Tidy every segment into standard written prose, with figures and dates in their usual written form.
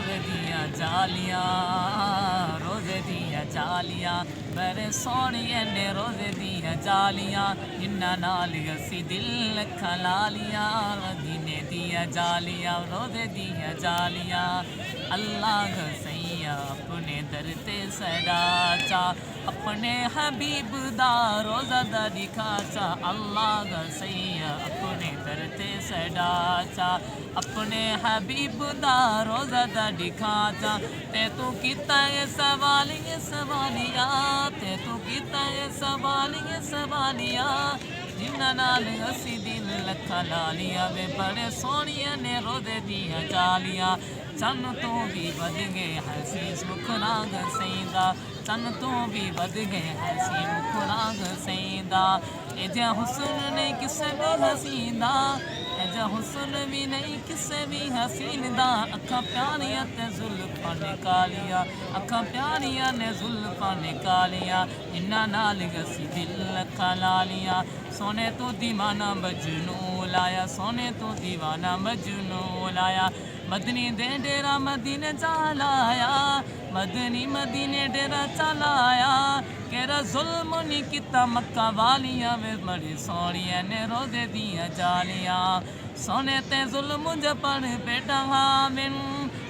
रोज़े दियां जालियां, रोज़े दियां जालियां, मेरे सोहणिए ने रोज़े दियां जालियां, इन्हां नाल असी दिल खला लिया। मदीने दियां जालियां, रोज़े दियां जालियां, अल्लाह सैया अपने दर ते सदा चा, अपने हबीब दा रोज़ा दा दिखा चा। अल्लाह सैया अपने दर ते सदा चा, अपने हबीब दा रोज़ा दा दिखा चा। ते तू कीता है सवालिया सवालिया, ते तू कीता है सवालिया सवालिया, जिन्हां नाल असी दिल खला लिया। वे बड़े सोहणिया ने रोज़े दियां जालियां, चन तो भी बद गए हसीस मुखराग सईंदा, चन तो भी बद गए हसी मुखराग सईंदा। एजा हुस्न नहीं किसे भी हसींदा, एजा हुस्न भी नहीं किसे भी हसीन दा। अखा प्यारियां ते जुल्फां ने कालियां, अखा प्यारियां ने जुल्फां ने कालियां, इन्हां नाल असी दिल खला लिया। सोने तो दीवाना मजनू लाया, सोने तो दीवाना मजनू लाया, मदनी दे डेरा मदीने चलाया, मदनी मदीने डेरा चलाया। केरा जुल्म नी किता मक्का वालिया, वे बड़ी सोहणिया ने रोज़े दियां जालियां। सोने ते जुल्म जपण बेटा हामिन,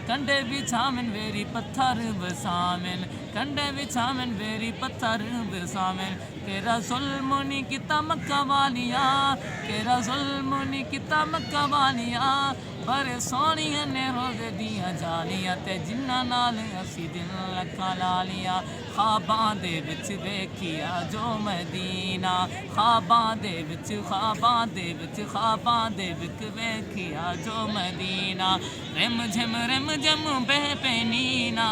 कंडे बिछावन वेरी पत्थर बसावन, कंडे बिछावन वेरी पत्थर बसावन। केरा जुल्म नी किता मक्का वालिया, केरा जुल्म नी किता मक्का वालिया, बड़े सोहणिया ने रोज़े दियां जालियां, ते जिन्हां नाल असी दिल खला लिया। ख्वाबां दे विच वेखिया जो मदीना, ख्वाबां दे विच, ख्वाबां दे विच, ख्वाबां दे विच वेखिया जो मदीना। रिम झिम बह पे नीना,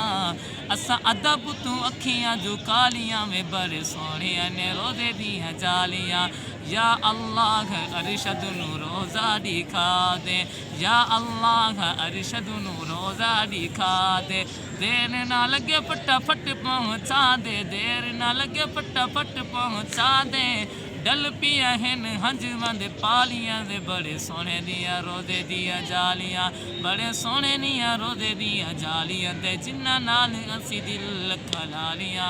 असा अदब तू अखियां जो कालियां, वे बड़े सोहणिया ने रोज़े दियां जालियां। या अल्लाह अरशद नू रोज़ा दिखा दे, या अल्लाह अरशद नू रोज़ा दिखा दे। देर ना लगे फटाफट पहुँचा दे, देर ना लगे फटाफट पहुँचा दे। डल पिया हैं हंजवां दे पालियां, दे बड़े सोहणे दियां रोज़े दियां जालियां, बड़े सोहणे दियां रोज़े दियां जालियां, ते जिन्हां नाल असी दिल खला लिया।